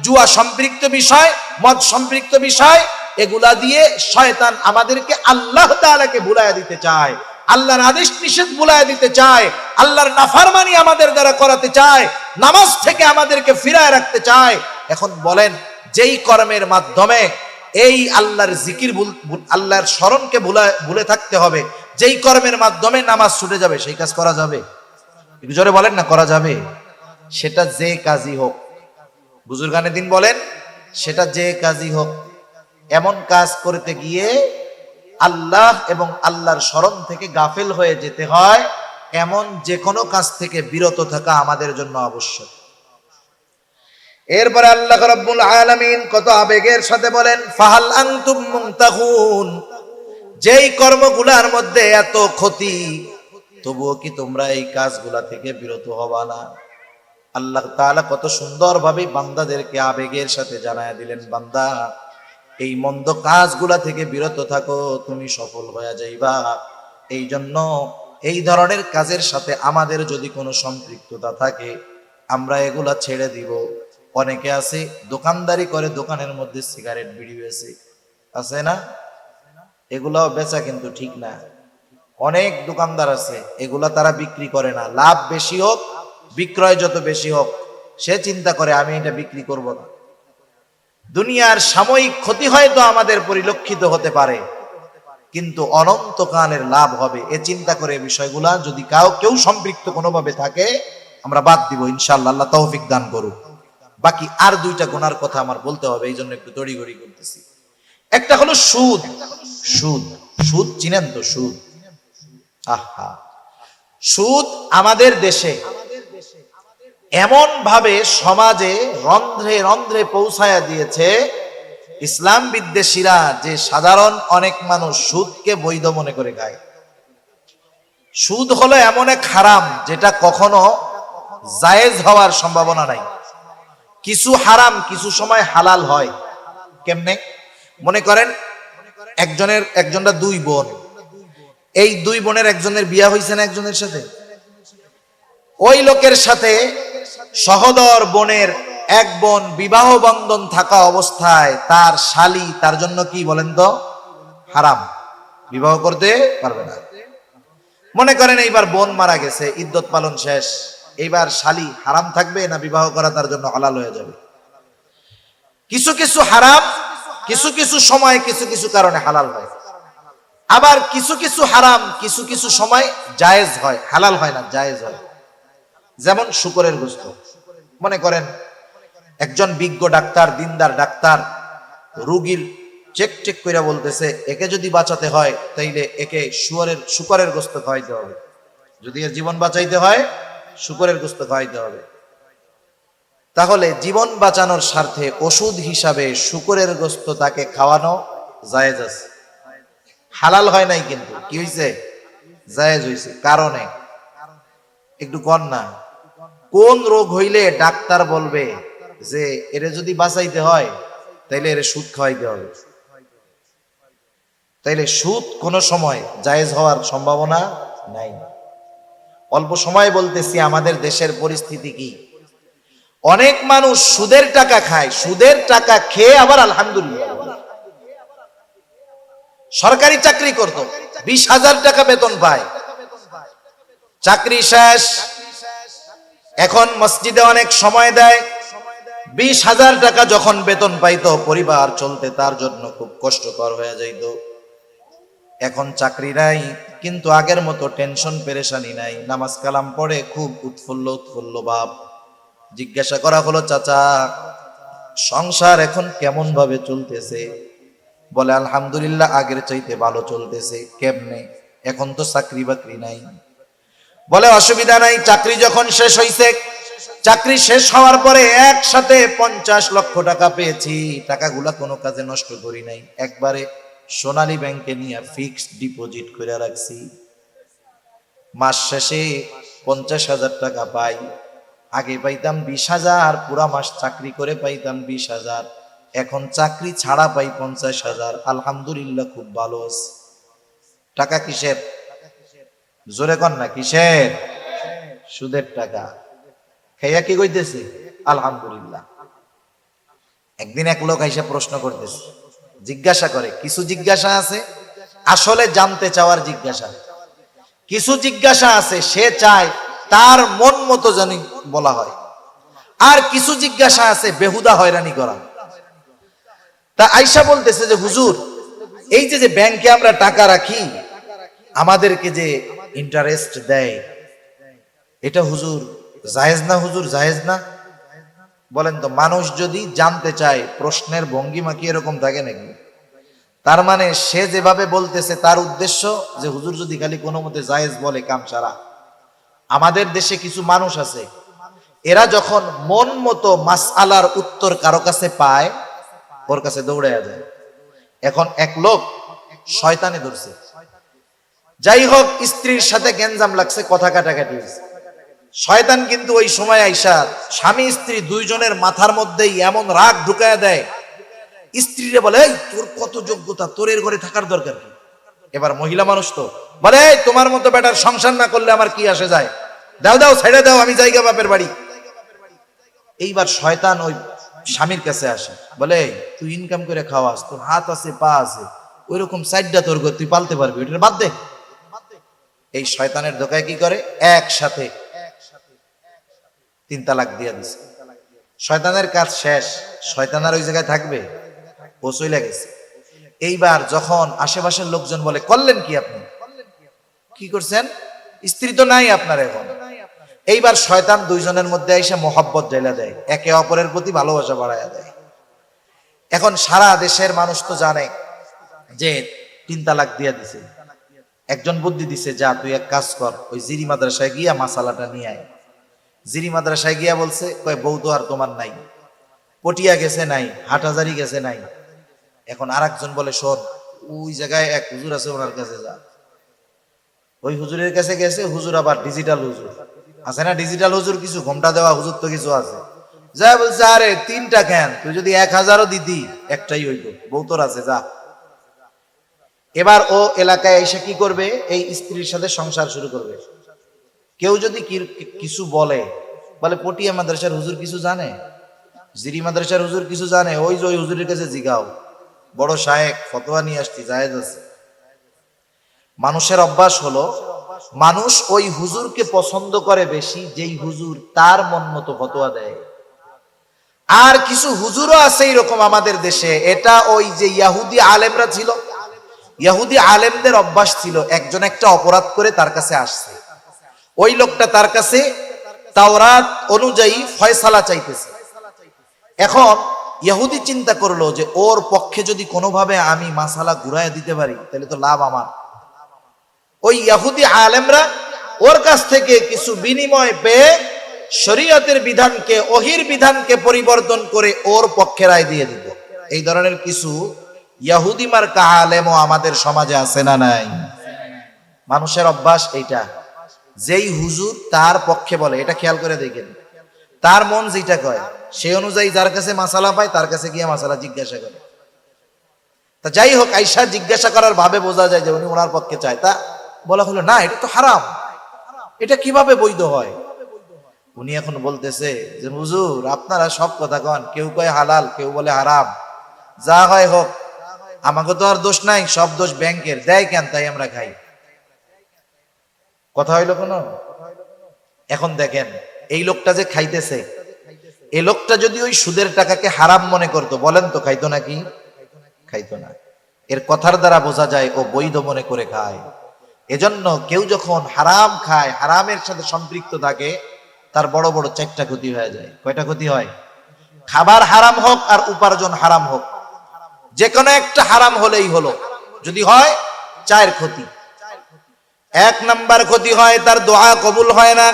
জুয়া সম্পৃক্ত বিষয়, মদ সম্পৃক্ত বিষয়, এগুলা দিয়ে শয়তান আমাদেরকে আল্লাহ তাআলাকে ভুলাইয়া দিতে চায়, আল্লাহর আদেশ নিষেধ ভুলাইয়া দিতে চায়, আল্লাহর নাফরমানি আমাদের দ্বারা করাতে চায়, নামাজ থেকে আমাদেরকে ফিরায় রাখতে চায়। এখন বলেন, যেই কর্মের মাধ্যমে এই আল্লাহর জিকির, আল্লাহর স্মরণকে ভুলে থাকতে হবে, যেই কর্মের মাধ্যমে নামাজ ছুটে যাবে, সেই কাজ করা যাবে? একটু জোরে বলেন না, করা যাবে? সেটা যে কাজই হোক, বুজুর্গানে দিন বলেন, সেটা যে কাজই হোক, এমন কাজ করতে গিয়ে আল্লাহ এবং আল্লাহর স্মরণ থেকে গাফেল হয়ে যেতে হয়, এমন যে কোনো কাজ থেকে বিরত থাকা আমাদের জন্য আবশ্যক। এরপরে আল্লাহ রাব্বুল আলামিন কত আবেগের সাথে বলেন, ফাহাল আনতুম মুনতাহুন, যেই কর্মগুলার মধ্যে এত ক্ষতি, তবুও কি তোমরা এই কাজগুলা থেকে বিরত হবা না? আল্লাহ তাআলা কত সুন্দরভাবে বান্দাদেরকে আবেগের সাথে জানায় দিলেন, বান্দা এই মন্দ কাজগুলা থেকে বিরত থাকো, তুমি সফল হয়ে যাইবা। এই জন্য এই ধরনের কাজের সাথে আমাদের যদি কোনো সম্পৃক্ততা থাকে, আমরা এগুলা ছেড়ে দিব। অনেকে আছে দোকানদারি করে, দোকানের মধ্যে সিগারেট বিড়ি বেচে, আছে না? এগুলাও বেচা কিন্তু ঠিক না। অনেক দোকানদার আছে, এগুলা তারা বিক্রি করে না, লাভ বেশি হোক, বিক্রয় যত বেশি হোক, সে চিন্তা করে আমি এটা বিক্রি করব না। দুনিয়ার সাময়িক ক্ষতি হয়তো আমাদের পরিলক্ষিত হতে পারে, কিন্তু অনন্তকালের লাভ হবে, এ চিন্তা করে বিষয়গুলা যদি কেউ সম্পৃক্ত কোনোভাবে থাকে, আমরা বাদ দিব ইনশাআল্লাহ। আল্লাহ তৌফিক দান করুক। বাকি আর দুইটা গুনার কথা আমার বলতে হবে, এই জন্য একটু তড়িঘড়ি করতেছি। একটা হলো সুদ। সুদ সুদ চিনেন তো? সুদ, আহা, সুদ আমাদের দেশে এমন ভাবে সমাজে রন্ধ্রে রন্ধ্রে পৌঁছায়া দিয়েছে, ইসলাম বিদ্বেষীরা যে সাধারণ অনেক মানুষ সুদকে বৈধ মনে করে খায়। সুদ হলো এমন এক হারাম যেটা কখনো জায়েজ হওয়ার সম্ভাবনা নাই। কিছু হারাম কিছু সময় হালাল হয়। কেমনে? মনে করেন একজনটা দুই বোন, এই দুই বোনের একজনের বিয়া হয়েছে না একজনের সাথে, ওই লোকের সাথে সহোদর বোনের এক বোন বিবাহ বন্ধন থাকা অবস্থায় তার শালী তার জন্য কি বলেন তো? হারাম, বিবাহ করতে পারবে না। মনে করেন এইবার বোন মারা গেছে, ইদ্যত পালন শেষ, এইবার শালী হারাম থাকবে না বিবাহ করা তার জন্য হালাল হয়ে যাবে? কিছু কিছু হারাম কিছু কিছু সময় কিছু কিছু কারণে হালাল হয়, আবার কিছু কিছু হারাম কিছু কিছু সময় জায়েজ হয়, হালাল হয় না, জায়েজ হয়। যেমন শুকরের গোশত। মনে করেন একজন বিজ্ঞ ডাক্তার, দিনদার ডাক্তার রোগীর চেক করে বলতেছে, একে যদি বাঁচাতে হয় তাইলে একে শুকরের গোশত খাওয়াইতে হবে, যদি এর জীবন বাঁচাইতে হয় শুকরের গোশত খাওয়াইতে হবে। তাহলে জীবন বাঁচানোর স্বার্থে ওষুধ হিসাবে শুকরের গোশত তাকে খাওয়ানো জায়েজ আছে, হালাল হয় নাই, কিন্তু কি হয়েছে? জায়েজ হয়েছে। কারণে একটু কন না, কোন রোগ হইলে ডাক্তার বলবে যে এরে যদি বাঁচাইতে হয় তাইলে এরে সুদ খাওয়াইতে হবে? তাইলে সুদ কোন সময় জায়েজ হওয়ার সম্ভাবনা নাই। অল্প সময় বলতেছি, আমাদের দেশের পরিস্থিতি কি? অনেক মানুষ সুদের টাকা খায়, সুদের টাকা খেয়ে আবার আলহামদুলিল্লাহ। সরকারি চাকরি করত, 20,000 টাকা বেতন পায়, চাকরি শেষ, এখন মসজিদে অনেক সময় দেয়, 20,000 টাকা যখন বেতন পাইতো পরিবার চলতে তার জন্য খুব কষ্টকর হয়ে যাইত। এখন চাকরি নাই, কিন্তু আগের মতো টেনশন পেরেশানি নাই, নামাজ কালাম পড়ে খুব উৎফুল্ল উৎফুল্ল ভাব। জিজ্ঞাসা করা হলো, চাচা সংসার এখন কেমন ভাবে চলতেছে? বলে আলহামদুলিল্লাহ আগের চাইতে ভালো চলতেছে। কেমনে? এখন তো চাকরি বাকরি নাই। বলে অসুবিধা নাই, চাকরি যখন শেষ হইছে, চাকরি শেষ হওয়ার পরে একসাথে 50 লক্ষ টাকা পেয়েছি, টাকাগুলা কোনো কাজে নষ্ট করি নাই, একবারে সোনালী ব্যাংকে নিয়ে ফিক্সড ডিপোজিট করে রাখছি। মাস শেষে 50,000 টাকা পাই। আগে পাইতাম 20,000, পুরা মাস চাকরি করে পাইতাম 20,000, এখন চাকরি ছাড়া পাই 50,000। আলহামদুলিল্লাহ খুব ভালো আছে। টাকা কিসের? জোরে কন না, কিসের? সুদের টাকা। খাইয়া কি কইতেছে? আলহামদুলিল্লাহ। একদিন এক লোক আইসা প্রশ্ন করতেছে, জিজ্ঞাসা করে, কিছু জিজ্ঞাসা আছে আসলে জানতে চাওয়ার জিজ্ঞাসা, কিছু জিজ্ঞাসা আছে সে চায় তার মন মতো জানি বলা হয়, আর কিছু জিজ্ঞাসা আছে বেহুদা হয়রানি করা। তা আইসা বলতেছে যে হুজুর, এই যে ব্যাংকে আমরা টাকা রাখি, আমাদেরকে যে ইন্টারেস্ট দেয়, এটা হুজুর জায়েজ না? হুজুর জায়েজ না? বলেন তো, মানুষ যদি জানতে চায় প্রশ্নের ভঙ্গিমা কি এরকম থাকে নাকি? তার মানে সে যেভাবে বলতেছে তার উদ্দেশ্য যে হুজুর যদি খালি কোনো মতে জায়েজ বলে কাম সারা। আমাদের দেশে কিছু মানুষ আছে, এরা যখন মন মতো মাসআলার উত্তর কারো কাছে পায়, ওর কাছে দৌড়াইয়া যায়। এখন এক লোক শয়তানে ধরছে, যাই হোক স্ত্রীর সাথে গ্যাঞ্জাম লাগছে, কথা কাটাকাটি হয়েছে। শয়তান কিন্তু ওই সময় আইসা স্বামী স্ত্রী দুইজনের মাথার মধ্যেই এমন রাগ ঢুকায়া দেয়, স্ত্রীরে বলে, এই তোর কত যোগ্যতা, তোর এর ঘরে থাকার দরকার কি? এবার মহিলা মানুষ তো বলে, এই তোমার মতো বেটার সংসার না করলে আমার কি আসে যায়, দাও দাও ছেড়ে দাও, আমি জায়গা বাপের বাড়ি। এইবার শয়তান ওই স্বামীর কাছে আসে, বলে তুই ইনকাম করে খাওয়াস, তোর হাত আছে পা আছে, ওই রকম সাইডটা তোর ঘর, তুই পালতে পারবি, ওটা বাদ দে। এই শয়তানের ধোকায় কি করে, একসাথে 3 তালাক দিয়ে দিছে। শয়তানের কাজ শেষ, শয়তান আর ওই জায়গায় থাকবে? ও চলে গেছে। এইবার যখন আশেপাশের লোকজন বলে, করলেন কি আপনি, কি করছেন? স্ত্রী তো নাই আপনার এখন। এইবার শয়তান দুইজনের মধ্যে এসে মোহাব্বত ঢেলে দেয়, একে অপরের প্রতি ভালোবাসা বাড়াইয়া দেয়। এখন সারা দেশের মানুষ তো জানে যে 3 তালাক দিয়ে দিছে। একজন বুদ্ধি দিছে, যা তুই এক কাজ কর, ওই জিরি মাদ্রাসায় গিয়া মাসালাটা নিয়ে আয়। জিরি মাদ্রাসায় গিয়া বলছে, কয় বউ তো আর তোমার নাই, পটিয়া গেছে নাই, হাটহাজারি গেছে নাই। এখন আর একজন বলে, শোন, ওই জায়গায় এক হুজুর আছে, ওনার কাছে যা। ওই হুজুরের কাছে গেছে, হুজুর আবার ডিজিটাল হুজুর আছে না, ডিজিটাল হুজুর, কিছু ঘোমটা দেওয়া হুজুর তো কিছু আছে। যা বলছে, আরে 3টা কেন, তুই যদি 1,000ও দিতি একটাই হইতো, বউ তোর আছে, যা। এবার ও এলাকায় এসে কি করবে, এই স্ত্রীর সাথে সংসার শুরু করবে। কেউ যদি কিছু বলে, পটিয়া মাদ্রাসার হুজুর কিছু জানে, জিরি মাদ্রাসার হুজুর কিছু জানে, ওই যে ওই হুজুরের কাছে জিগাও, বড় শায়েক ফতোয়া নিয়ে আসছি, জায়েজ আছে। মানুষের অভ্যাস হলো, মানুষ ওই হুজুরকে পছন্দ করে বেশি যেই হুজুর তার মন মতো ফতোয়া দেয়। আর কিছু হুজুরও আছে এরকম আমাদের দেশে, এটা ওই যে ইহুদি আলেমরা ছিল, ইহুদি আলেমদের অভ্যাস ছিল, একজন একটা অপরাধ করে তার কাছে আসছে, ওই লোকটা তার কাছে তাওরাত অনুযায়ী ফয়সালা চাইতেছে। এখন ইহুদি চিন্তা করলো যে ওর পক্ষে যদি কোনোভাবে আমি মাসালা ঘুরাইয়া দিতে পারি তাহলে তো লাভ আমার। ওই ইহুদি আলেমরা ওর কাছ থেকে কিছু বিনিময় পেয়ে শরীয়তের বিধানকে, ওহির বিধানকে পরিবর্তন করে ওর পক্ষে রায় দিয়ে দিত। এই ধরনের কিছু ইহুদি মার্কা আলেমও আমাদের সমাজে আছে না নাই? মানুষের অভ্যাস এইটা, যেই হুজুর তার পক্ষে বলে, এটা খেয়াল করে দেখেন, তার মন যেটা কয় সেই অনুযায়ী যার কাছে মাসালা পায় তার কাছে গিয়ে মাসালা জিজ্ঞাসা করে। তা যাই হোক, আয়েশা জিজ্ঞাসা করার ভাবে বোঝা যায় যে উনি ওনার পক্ষে চায়। তা বলা হলো, না এটা তো হারাম, এটা কিভাবে বৈধ হয়? উনি এখন বলতেছে যে হুজুর আপনারা সব কথা কন, কেউ কয় হালাল, কেউ বলে হারাম, যা হয় হোক, আমাকে তো আর দোষ নাই, সব দোষ ব্যাংকের, দেয় কেন তাই আমরা খাই। কথা হইলো কোনো? এখন দেখেন, এই লোকটা যে খাইতেছে, এই লোকটা যদি ওই সুদের টাকাকে হারাম মনে করতো, বলেন তো খাইতো নাকি? খাইতো না। এর কথার দ্বারা বোঝা যায় ও বৈধ মনে করে খায়। এজন্য কেউ যখন হারাম খায়, হারামের সাথে সম্পৃক্ত থাকে, তার বড় বড় 4টা ক্ষতি হয়ে যায়। কয়টা ক্ষতি হয়? খাবার হারাম হোক আর উপার্জন হারাম হোক, যে কোনো একটা হারাম হলেই হলো। যদি হয় 4 ক্ষতি। 1 নাম্বার ক্ষতি হয় তার দোয়া কবুল হয় না।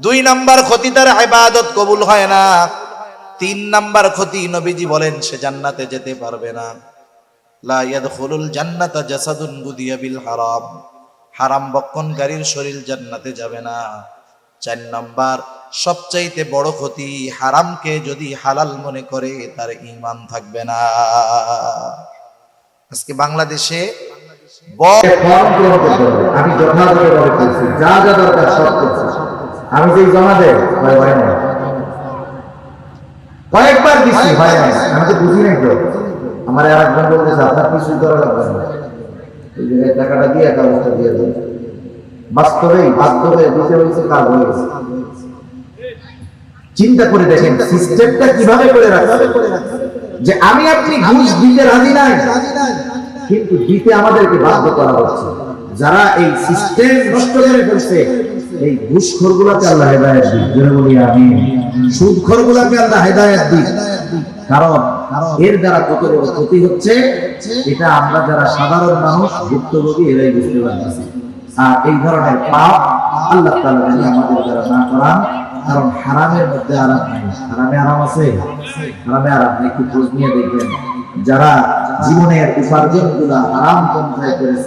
2 নাম্বার ক্ষতি তার ইবাদত কবুল হয় না। 3 নাম্বার ক্ষতি নবীজি বলেন সে জান্নাতে যেতে পারবে না। লা ইয়াদখুলুল জান্নাতা জাসাদুন গুদিয়া বিল হারাম, হারাম বক্ষণকারীর শরীর জান্নাতে যাবে না। 4 নাম্বার সবচাইতে বড় ক্ষতি, হারামকে যদি হালাল মনে করে তার ঈমান থাকবে না। আজকে বাংলাদেশে আমি যথাযথভাবে করছি, যা যা দরকার সব করছি। আমি যে জমা দেয় হয় না, কয়েকবার দিচ্ছি হয় না, আমি তো বুঝি নাই তো। আমার আর একজন বলতেছে আপনার কিছুই করা লাগবে না, এই যে টাকাটা দিয়ে একটা অবস্থা দিয়ে দেন। বাস্তবেই বাধ্য হয়ে দিতে হয়েছে, কাজ হয়ে গেছে। চিন্তা করে দেখেন সিস্টেমটা কিভাবে করে রাখছে, যে আমি আপনি ঘুষ দিতে রাজি নাই, কিন্তু দিতে আমাদেরকে বাধ্য করা হচ্ছে। যারা এই সিস্টেম নষ্ট করে ফেলছে, এই ঘুষখোরগুলোকে আল্লাহ হেদায়েত দিক, জোরে বলি আমিন। সুদখোরগুলোকে আল্লাহ হেদায়েত দিক। কারণ এর দ্বারা কত বড় ক্ষতি হচ্ছে, এটা আমরা যারা সাধারণ মানুষ, ভুক্তভোগী, এরাই বুঝতে পারতেছি। আর এই ধরনের পাপ আল্লাহ তাআলা যেন আমাদের দ্বারা না করান। কারণ হারামের মধ্যে আরাম নাই। হারামে আরাম আছে? হারামে আরাম নেই। একটু খোঁজ নিয়ে দেখবেন, যারা জীবনের উপার্জন গুলা হারাম পন্থায় করেছে,